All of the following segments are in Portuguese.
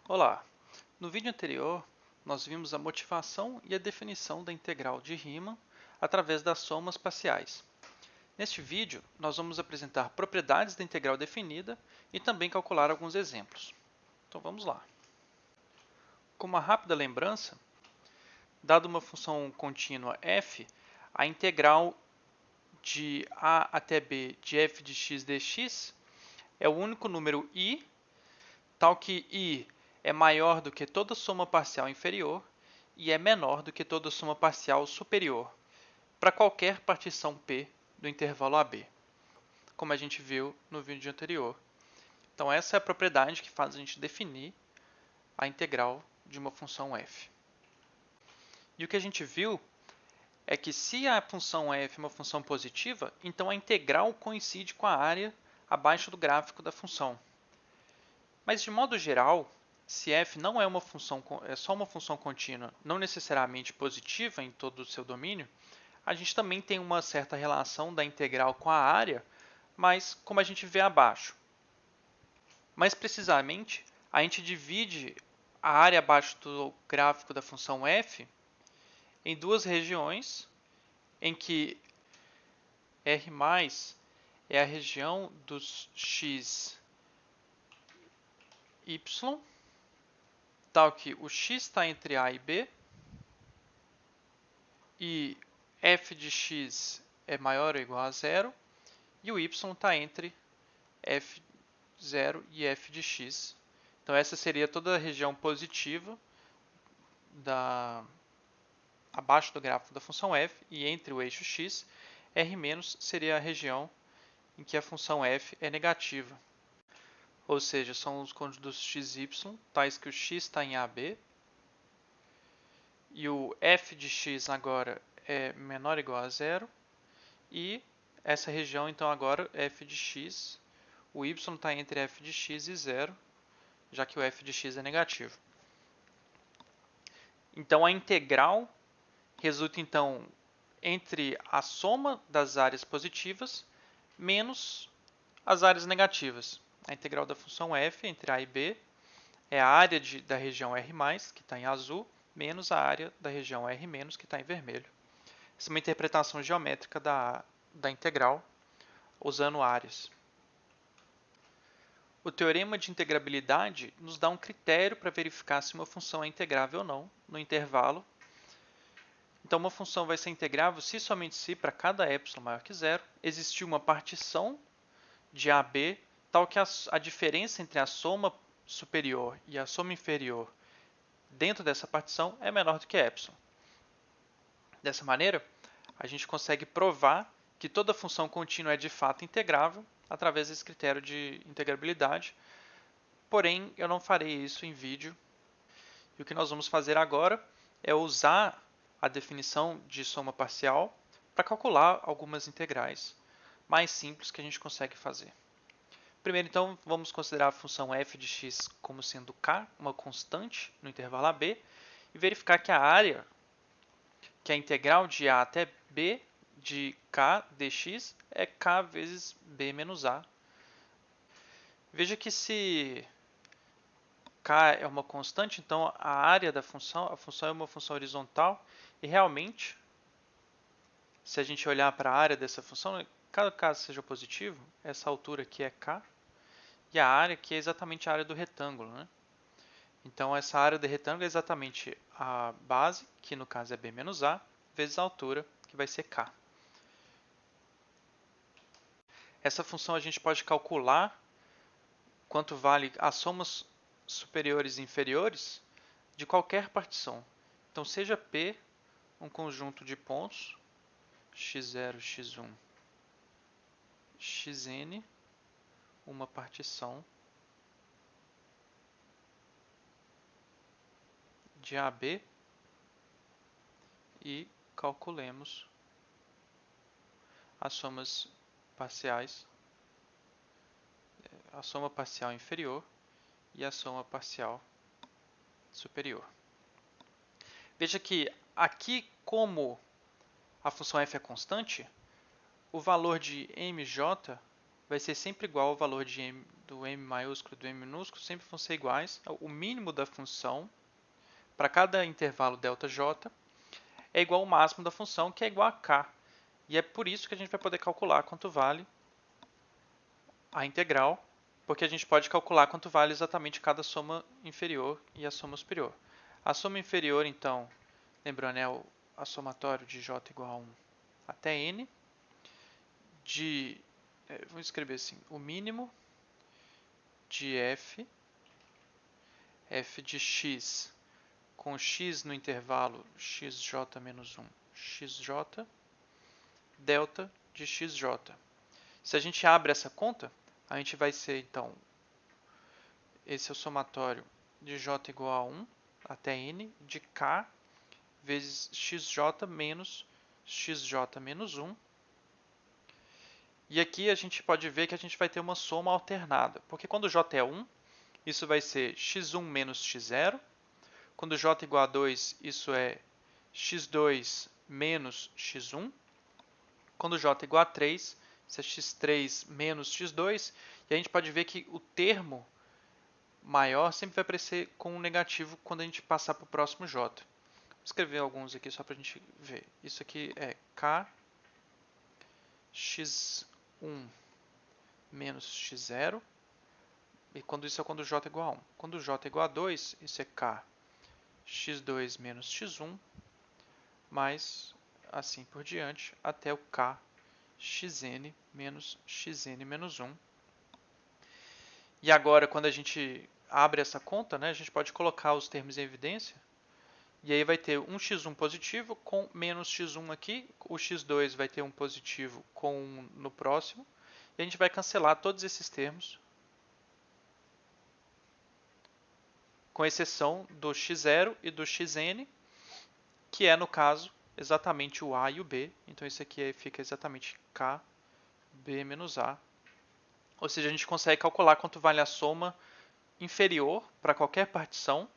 Olá! No vídeo anterior, nós vimos a motivação e a definição da integral de Riemann através das somas parciais. Neste vídeo, nós vamos apresentar propriedades da integral definida e também calcular alguns exemplos. Então vamos lá. Como uma rápida lembrança, dada uma função contínua f, a integral de a até b de f de x dx é o único número i, tal que i é maior do que toda soma parcial inferior e é menor do que toda soma parcial superior, para qualquer partição P do intervalo AB, como a gente viu no vídeo anterior. Então essa é a propriedade que faz a gente definir a integral de uma função f. E o que a gente viu é que se a função f é uma função positiva, então a integral coincide com a área abaixo do gráfico da função. Mas de modo geral, se f não é uma função, é só uma função contínua, não necessariamente positiva em todo o seu domínio, a gente também tem uma certa relação da integral com a área, mas como a gente vê abaixo. Mais precisamente, a gente divide a área abaixo do gráfico da função f em duas regiões, em que R+ é a região dos x, y, tal que o x está entre a e b, e f de x é maior ou igual a zero, e o y está entre f0 e f de x. Então essa seria toda a região positiva abaixo do gráfico da função f, e entre o eixo x, R- seria a região em que a função f é negativa. Ou seja, são os cônjuges x e y, tais que o x está em AB, e o f de x agora é menor ou igual a zero, e essa região, então, agora, f de x, o y está entre f de x e zero, já que o f de x é negativo. Então, a integral resulta, então, entre a soma das áreas positivas menos as áreas negativas. A integral da função f entre a e b é a área da região R+, que está em azul, menos a área da região R-, que está em vermelho. Essa é uma interpretação geométrica da integral usando áreas. O teorema de integrabilidade nos dá um critério para verificar se uma função é integrável ou não no intervalo. Então, uma função vai ser integrável se somente se, para cada epsilon maior que zero, existir uma partição de AB tal que a diferença entre a soma superior e a soma inferior dentro dessa partição é menor do que epsilon. Dessa maneira, a gente consegue provar que toda função contínua é de fato integrável através desse critério de integrabilidade. Porém, eu não farei isso em vídeo. E o que nós vamos fazer agora é usar a definição de soma parcial para calcular algumas integrais mais simples que a gente consegue fazer. Primeiro, então, vamos considerar a função f de x como sendo k, uma constante no intervalo AB, e verificar que a área, que é a integral de a até b de k dx, é k vezes b menos a. Veja que se k é uma constante, então a área da função, a função é uma função horizontal, e realmente, se a gente olhar para a área dessa função, cada caso seja positivo, essa altura aqui é k, e a área que é exatamente a área do retângulo, né? Então, essa área do retângulo é exatamente a base, que no caso é b menos a, vezes a altura, que vai ser k. Essa função a gente pode calcular quanto vale as somas superiores e inferiores de qualquer partição. Então, seja P um conjunto de pontos, x0, x1, xn, uma partição de AB, e calculemos as somas parciais, a soma parcial inferior e a soma parcial superior. Veja que aqui, como a função f é constante, o valor de mj vai ser sempre igual ao valor de do M maiúsculo e do M minúsculo sempre vão ser iguais. O mínimo da função para cada intervalo ΔJ é igual ao máximo da função, que é igual a k. E é por isso que a gente vai poder calcular quanto vale a integral, porque a gente pode calcular quanto vale exatamente cada soma inferior e a soma superior. A soma inferior, então, lembrando, é a somatório de j igual a 1 até n, vamos escrever assim, o mínimo de f de x com x no intervalo xj menos 1, xj, delta de xj. Se a gente abre essa conta, a gente vai ser, então, esse é o somatório de j igual a 1 até n de k vezes xj menos xj menos 1. E aqui a gente pode ver que a gente vai ter uma soma alternada, porque quando j é 1, isso vai ser x1 menos x0. Quando j igual a 2, isso é x2 menos x1. Quando j igual a 3, isso é x3 menos x2. E a gente pode ver que o termo maior sempre vai aparecer com um negativo quando a gente passar para o próximo j. Vou escrever alguns aqui só para a gente ver. Isso aqui é k x1 menos x0. E quando isso é quando j é igual a 1. Quando j é igual a 2, isso é k x2 menos x1, mais assim por diante, até o k xn menos xn menos 1. E agora, quando a gente abre essa conta, né, a gente pode colocar os termos em evidência. E aí vai ter um x1 positivo com menos x1 aqui. O x2 vai ter um positivo com 1 no próximo. E a gente vai cancelar todos esses termos, com exceção do x0 e do xn, que é, no caso, exatamente o a e o b. Então, isso aqui fica exatamente k, b menos a. Ou seja, a gente consegue calcular quanto vale a soma inferior para qualquer partição.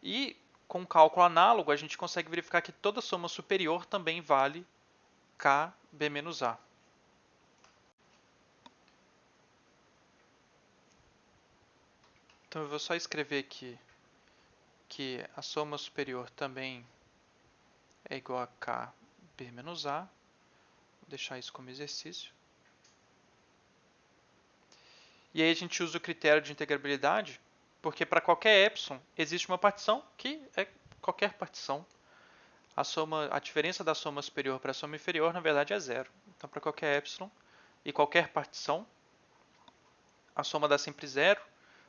E, com um cálculo análogo, a gente consegue verificar que toda soma superior também vale k, b menos a. Então, eu vou só escrever aqui que a soma superior também é igual a k, b menos a. Vou deixar isso como exercício. E aí a gente usa o critério de integrabilidade, porque para qualquer epsilon existe uma partição que é qualquer partição. A diferença da soma superior para a soma inferior, na verdade, é zero. Então, para qualquer epsilon e qualquer partição, a soma dá sempre zero,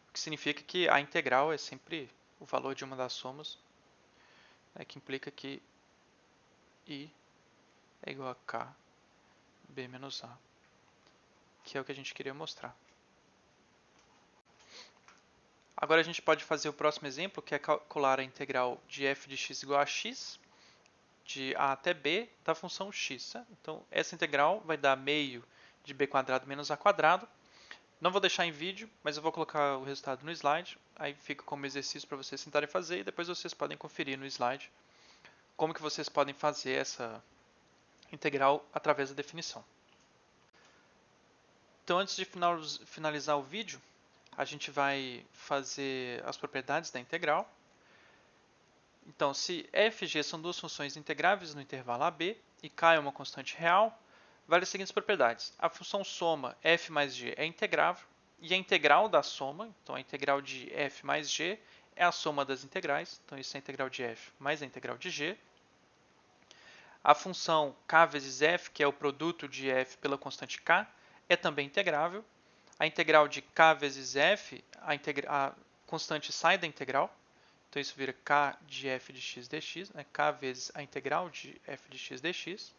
o que significa que a integral é sempre o valor de uma das somas, né, que implica que I é igual a K, B menos A, que é o que a gente queria mostrar. Agora a gente pode fazer o próximo exemplo, que é calcular a integral de f de x igual a x, de a até b, da função x. Então, essa integral vai dar meio de b quadrado menos a quadrado. Não vou deixar em vídeo, mas eu vou colocar o resultado no slide. Aí fica como exercício para vocês tentarem fazer e depois vocês podem conferir no slide como que vocês podem fazer essa integral através da definição. Então, antes de finalizar o vídeo, a gente vai fazer as propriedades da integral. Então, se f e g são duas funções integráveis no intervalo ab e k é uma constante real, vale as seguintes propriedades. A função soma f mais g é integrável e a integral da soma, então a integral de f mais g, é a soma das integrais. Então, isso é a integral de f mais a integral de g. A função k vezes f, que é o produto de f pela constante k, é também integrável. A integral de k vezes f, a constante sai da integral. Então, isso vira k de f de x dx, né? K vezes a integral de f de x dx.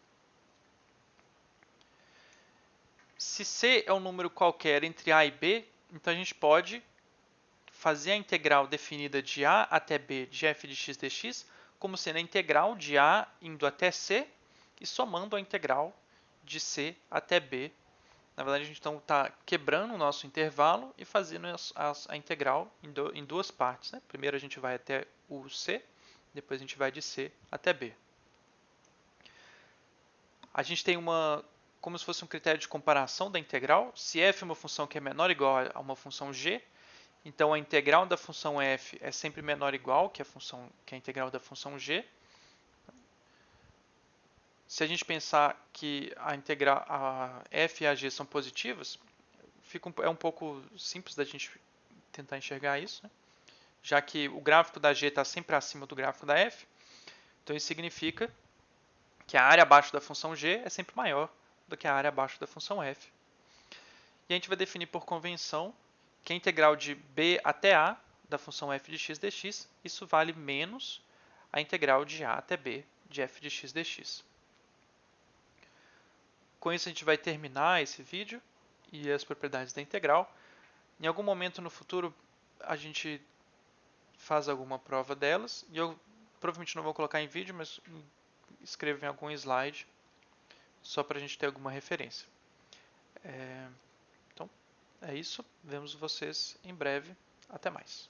Se c é um número qualquer entre a e b, então a gente pode fazer a integral definida de a até b de f de x dx como sendo a integral de a indo até c e somando a integral de c até b. Na verdade, a gente então está quebrando o nosso intervalo e fazendo a integral em duas partes, né? Primeiro a gente vai até o c, depois a gente vai de c até b. A gente tem uma como se fosse um critério de comparação da integral. Se f é uma função que é menor ou igual a uma função g, então a integral da função f é sempre menor ou igual que a integral da função g. Se a gente pensar que a f e a g são positivas, é um pouco simples da gente tentar enxergar isso, né? Já que o gráfico da g está sempre acima do gráfico da f, então isso significa que a área abaixo da função g é sempre maior do que a área abaixo da função f. E a gente vai definir por convenção que a integral de b até a da função f de x dx, isso vale menos a integral de a até b de f de x dx. Com isso a gente vai terminar esse vídeo e as propriedades da integral. Em algum momento no futuro a gente faz alguma prova delas, e eu provavelmente não vou colocar em vídeo, mas escrevo em algum slide, só para a gente ter alguma referência. Então, é isso. Vemos vocês em breve. Até mais.